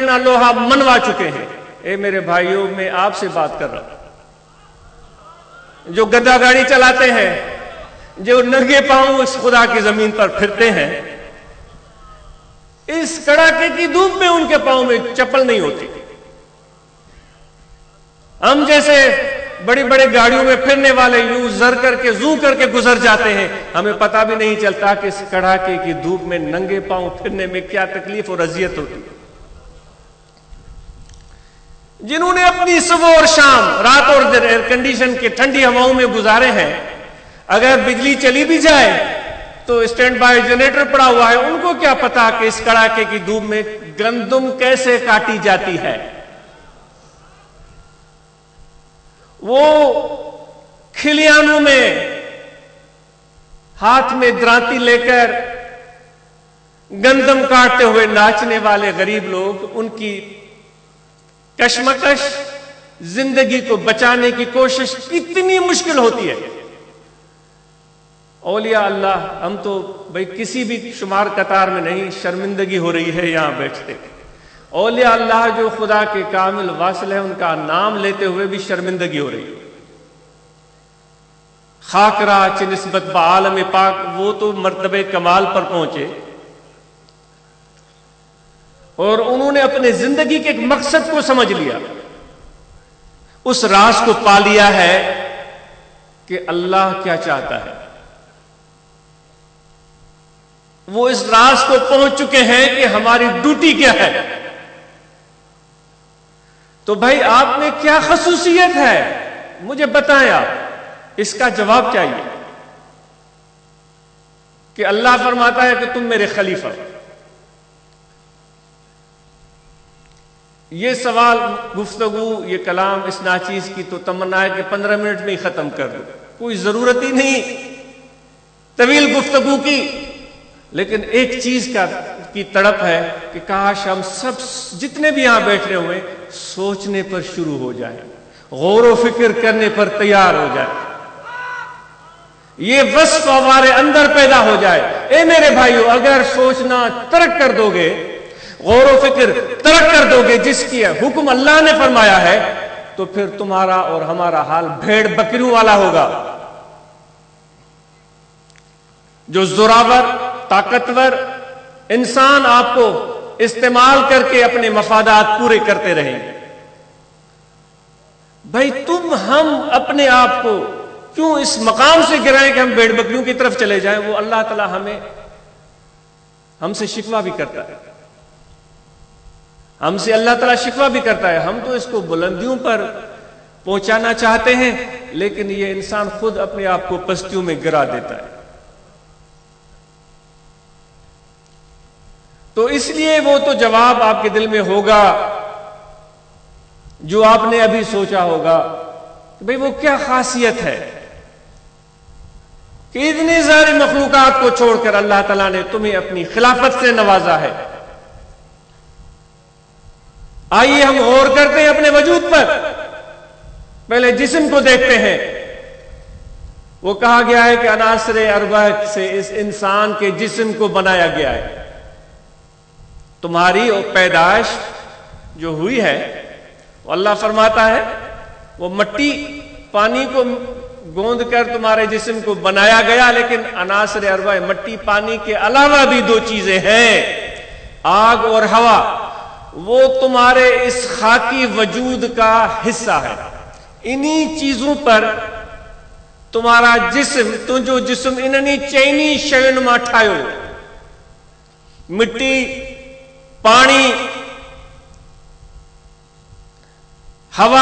اپنا لوہا منوا چکے ہیں. اے میرے بھائیوں، میں آپ سے بات کر رہا ہوں جو گدا گاڑی چلاتے ہیں، جو ننگے پاؤں اس خدا کی زمین پر پھرتے ہیں، اس کڑاکے کی دھوپ میں ان کے پاؤں میں چپل نہیں ہوتی. ہم جیسے بڑی بڑی گاڑیوں میں پھرنے والے یوں زر کر کے زوں کر کے گزر جاتے ہیں، ہمیں پتہ بھی نہیں چلتا کہ اس کڑاکے کی دھوپ میں ننگے پاؤں پھرنے میں کیا تکلیف اور اذیت ہوتی ہے. جنہوں نے اپنی صبح اور شام، رات اور دن ایئر کنڈیشن کے ٹھنڈی ہواؤں میں گزارے ہیں، اگر بجلی چلی بھی جائے تو اسٹینڈ بائی جنریٹر پڑا ہوا ہے، ان کو کیا پتا کہ اس کڑاکے کی دھوپ میں گندم کیسے کاٹی جاتی ہے. وہ کھلیانوں میں ہاتھ میں درانتی لے کر گندم کاٹتے ہوئے ناچنے والے غریب لوگ، ان کی کشمکش، زندگی کو بچانے کی کوشش کتنی مشکل ہوتی ہے. اولیاء اللہ، ہم تو بھئی کسی بھی شمار قطار میں نہیں، شرمندگی ہو رہی ہے یہاں بیٹھتے. اولیاء اللہ جو خدا کے کامل واصل ہیں، ان کا نام لیتے ہوئے بھی شرمندگی ہو رہی ہے. خاکرہ چ نسبت بعالم پاک، وہ تو مرتبہ کمال پر پہنچے اور انہوں نے اپنے زندگی کے ایک مقصد کو سمجھ لیا، اس راز کو پا لیا ہے کہ اللہ کیا چاہتا ہے. وہ اس راز کو پہنچ چکے ہیں کہ ہماری ڈیوٹی کیا ہے. تو بھائی آپ میں کیا خصوصیت ہے، مجھے بتائیں. آپ اس کا جواب چاہیے کہ اللہ فرماتا ہے کہ تم میرے خلیفہ. یہ سوال، گفتگو، یہ کلام اس ناچیز کی تو تمنا ہے کہ 15 منٹ میں ہی ختم کر دو، کوئی ضرورت ہی نہیں طویل گفتگو کی. لیکن ایک چیز کی تڑپ ہے کہ کاش ہم سب جتنے بھی یہاں بیٹھے ہوئے سوچنے پر شروع ہو جائیں، غور و فکر کرنے پر تیار ہو جائیں، یہ وصف ہمارے اندر پیدا ہو جائے. اے میرے بھائیو، اگر سوچنا ترک کر دو گے، غور و فکر ترک کر دو گے جس کی حکم اللہ نے فرمایا ہے، تو پھر تمہارا اور ہمارا حال بھیڑ بکریوں والا ہوگا. جو زوراور، طاقتور انسان آپ کو استعمال کر کے اپنے مفادات پورے کرتے رہیں گے. بھائی تم ہم اپنے آپ کو کیوں اس مقام سے گرائیں کہ ہم بھیڑ بکریوں کی طرف چلے جائیں. وہ اللہ تعالی ہم سے شکوہ بھی کرتا ہے، ہم سے اللہ تعالیٰ شکوہ بھی کرتا ہے. ہم تو اس کو بلندیوں پر پہنچانا چاہتے ہیں، لیکن یہ انسان خود اپنے آپ کو پستیوں میں گرا دیتا ہے. تو اس لیے وہ تو جواب آپ کے دل میں ہوگا جو آپ نے ابھی سوچا ہوگا کہ بھئی وہ کیا خاصیت ہے کہ اتنی ساری مخلوقات کو چھوڑ کر اللہ تعالیٰ نے تمہیں اپنی خلافت سے نوازا ہے. آئیے ہم غور کرتے ہیں اپنے وجود پر. پہلے جسم کو دیکھتے ہیں. وہ کہا گیا ہے کہ عناصر اربع سے اس انسان کے جسم کو بنایا گیا ہے. تمہاری پیدائش جو ہوئی ہے، وہ اللہ فرماتا ہے وہ مٹی پانی کو گوند کر تمہارے جسم کو بنایا گیا، لیکن عناصر اربع، مٹی پانی کے علاوہ بھی 2 چیزیں ہیں، آگ اور ہوا. وہ تمہارے اس خاکی وجود کا حصہ ہے. انہی چیزوں پر تمہارا جسم، تجھو جسم انہی چینی شیون ما ٹھایو، مٹی، پانی، ہوا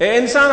اے انسان